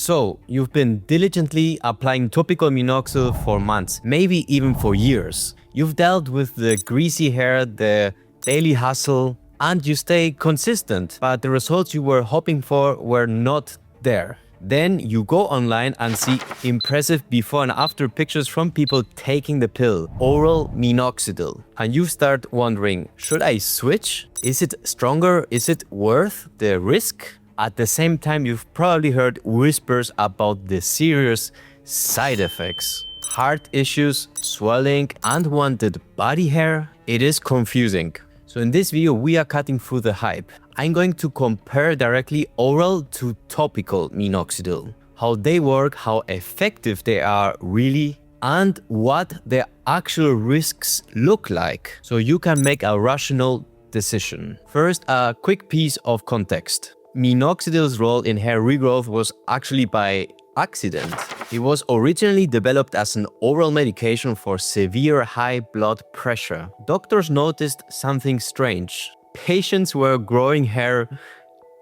So, you've been diligently applying topical minoxidil for months, maybe even for years. You've dealt with the greasy hair, the daily hustle, and you stay consistent, but the results you were hoping for were not there. Then you go online and see impressive before and after pictures from people taking the pill, oral minoxidil. And you start wondering, should I switch? Is it stronger? Is it worth the risk? At the same time, you've probably heard whispers about the serious side effects. Heart issues, swelling, unwanted body hair. It is confusing. So in this video, we are cutting through the hype. I'm going to compare directly oral to topical minoxidil, how they work, how effective they are really, and what the actual risks look like, so you can make a rational decision. First, a quick piece of context. Minoxidil's role in hair regrowth was actually by accident. It was originally developed as an oral medication for severe high blood pressure. Doctors noticed something strange. Patients were growing hair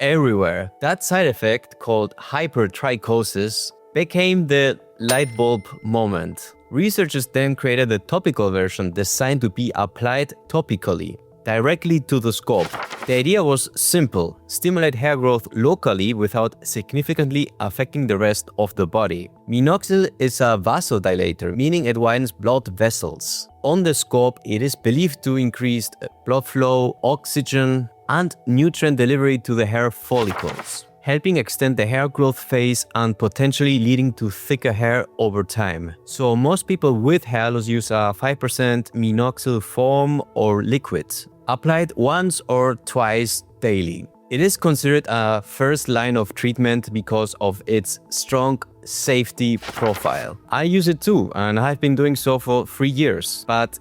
everywhere. That side effect, called hypertrichosis, became the light bulb moment. Researchers then created a topical version designed to be applied topically, directly to the scalp. The idea was simple: stimulate hair growth locally without significantly affecting the rest of the body. Minoxidil is a vasodilator, meaning it widens blood vessels. On the scalp, it is believed to increase blood flow, oxygen, and nutrient delivery to the hair follicles, helping extend the hair growth phase and potentially leading to thicker hair over time. So most people with hair loss use a 5% minoxidil foam or liquid, applied once or twice daily. It is considered a first line of treatment because of its strong safety profile. I use it too, and I've been doing so for 3 years. But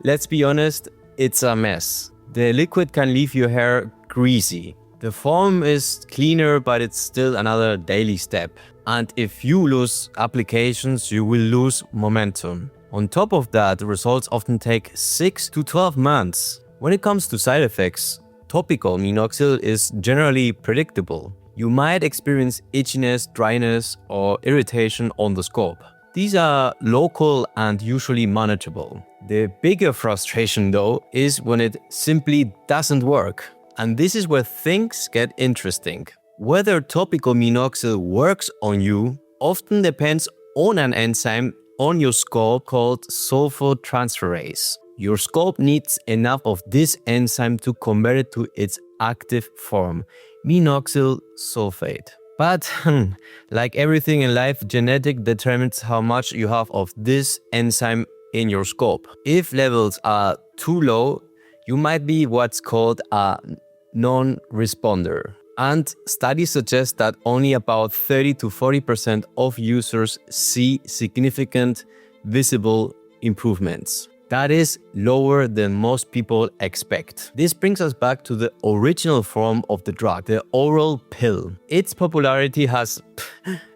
let's be honest, it's a mess. The liquid can leave your hair greasy. The foam is cleaner, but it's still another daily step. And if you lose applications, you will lose momentum. On top of that, the results often take 6 to 12 months. When it comes to side effects, topical minoxidil is generally predictable. You might experience itchiness, dryness, or irritation on the scalp. These are local and usually manageable. The bigger frustration, though, is when it simply doesn't work. And this is where things get interesting. Whether topical minoxidil works on you often depends on an enzyme on your scalp called sulfotransferase. Your scalp needs enough of this enzyme to convert it to its active form, minoxidil sulfate. But like everything in life, genetic determines how much you have of this enzyme in your scalp. If levels are too low, you might be what's called a non-responder. And studies suggest that only about 30 to 40% of users see significant visible improvements. That is lower than most people expect. This brings us back to the original form of the drug, the oral pill. Its popularity has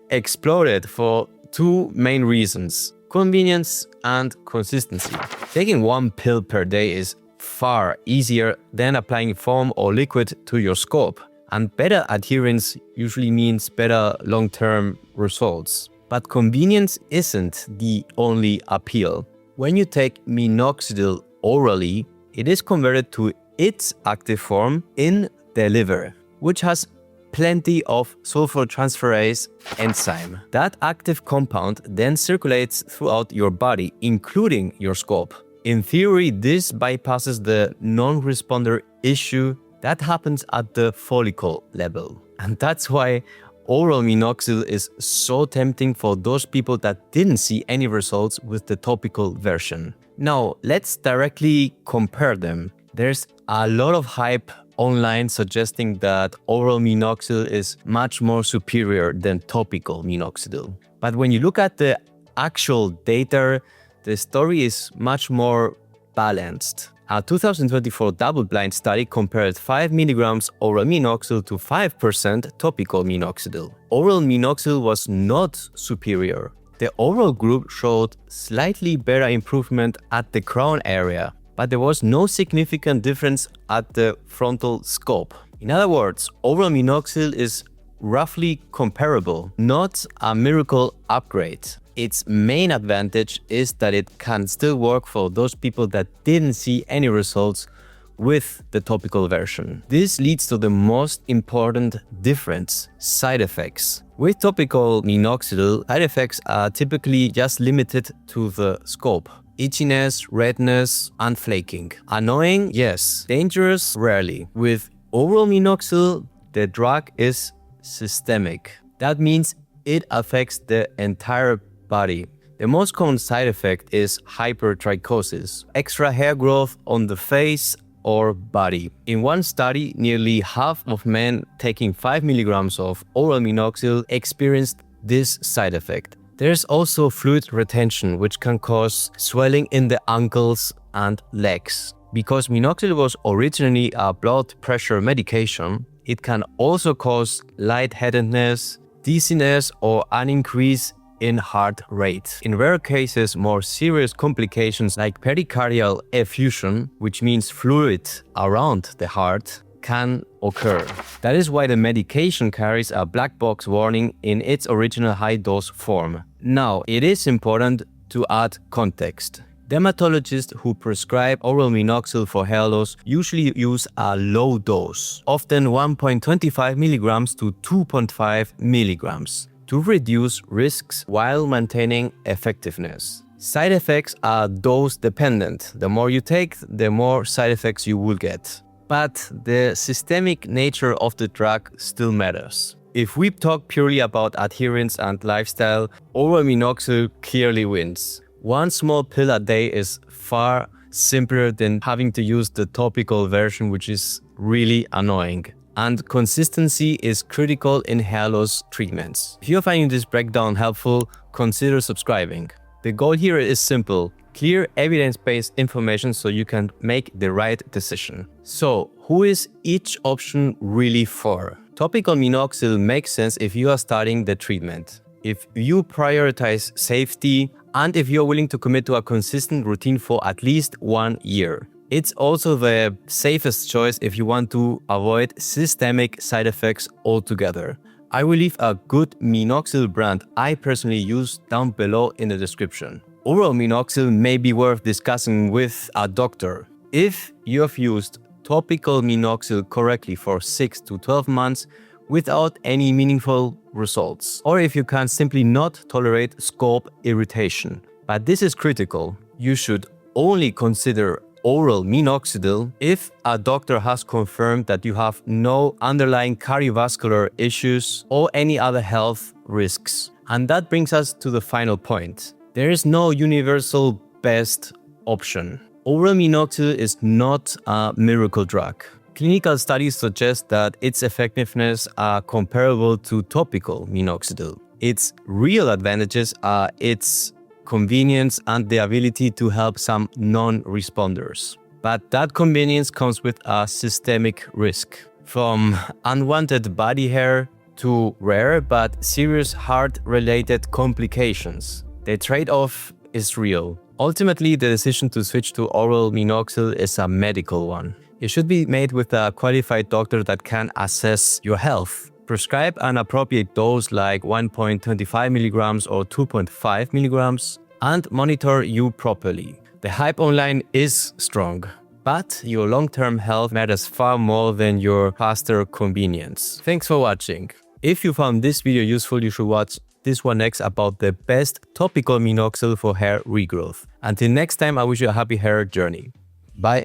exploded for two main reasons: convenience and consistency. Taking one pill per day is far easier than applying foam or liquid to your scalp. And better adherence usually means better long-term results. But convenience isn't the only appeal. When you take minoxidil orally, it is converted to its active form in the liver, which has plenty of sulfotransferase enzyme. That active compound then circulates throughout your body, including your scalp. In theory, this bypasses the non-responder issue that happens at the follicle level. And that's why oral minoxidil is so tempting for those people that didn't see any results with the topical version. Now, let's directly compare them. There's a lot of hype online suggesting that oral minoxidil is much more superior than topical minoxidil. But when you look at the actual data, the story is much more balanced. A 2024 double-blind study compared 5 mg oral minoxidil to 5% topical minoxidil. Oral minoxidil was not superior. The oral group showed slightly better improvement at the crown area, but there was no significant difference at the frontal scalp. In other words, oral minoxidil is roughly comparable, not a miracle upgrade. Its main advantage is that it can still work for those people that didn't see any results with the topical version. This leads to the most important difference: side effects. With topical minoxidil, side effects are typically just limited to the scalp. Itchiness, redness, and flaking. Annoying? Yes. Dangerous? Rarely. With oral minoxidil, the drug is systemic. That means it affects the entire body. The most common side effect is hypertrichosis, extra hair growth on the face or body. In one study, nearly half of men taking 5 milligrams of oral minoxidil experienced this side effect. There's also fluid retention, which can cause swelling in the ankles and legs. Because minoxidil was originally a blood pressure medication, it can also cause lightheadedness, dizziness, or an increase in heart rate. In rare cases, more serious complications like pericardial effusion, which means fluid around the heart, can occur. That is why the medication carries a black box warning in its original high-dose form. Now, it is important to add context. Dermatologists who prescribe oral minoxidil for hair loss usually use a low dose, often 1.25 milligrams to 2.5 milligrams, to reduce risks while maintaining effectiveness. Side effects are dose dependent. The more you take, the more side effects you will get. But the systemic nature of the drug still matters. If we talk purely about adherence and lifestyle, oral minoxidil clearly wins. One small pill a day is far simpler than having to use the topical version, which is really annoying. And consistency is critical in hair loss treatments. If you're finding this breakdown helpful, consider subscribing. The goal here is simple: clear evidence-based information so you can make the right decision. So, who is each option really for? Topical minoxidil makes sense if you are starting the treatment, if you prioritize safety, and if you're willing to commit to a consistent routine for at least 1 year. It's also the safest choice if you want to avoid systemic side effects altogether. I will leave a good minoxidil brand I personally use down below in the description. Oral minoxidil may be worth discussing with a doctor. If you have used topical minoxidil correctly for 6 to 12 months without any meaningful results, or if you can simply not tolerate scalp irritation. But this is critical. You should only consider oral minoxidil if a doctor has confirmed that you have no underlying cardiovascular issues or any other health risks. And that brings us to the final point. There is no universal best option. Oral minoxidil is not a miracle drug. Clinical studies suggest that its effectiveness are comparable to topical minoxidil. Its real advantages are its convenience and the ability to help some non-responders. But that convenience comes with a systemic risk, from unwanted body hair to rare but serious heart-related complications. The trade-off is real. Ultimately, the decision to switch to oral minoxidil is a medical one. It should be made with a qualified doctor that can assess your health. Prescribe an appropriate dose like 1.25 milligrams or 2.5 milligrams and monitor you properly. The hype online is strong, but your long-term health matters far more than your faster convenience. Thanks for watching. If you found this video useful, you should watch this one next about the best topical minoxidil for hair regrowth. Until next time, I wish you a happy hair journey. Bye.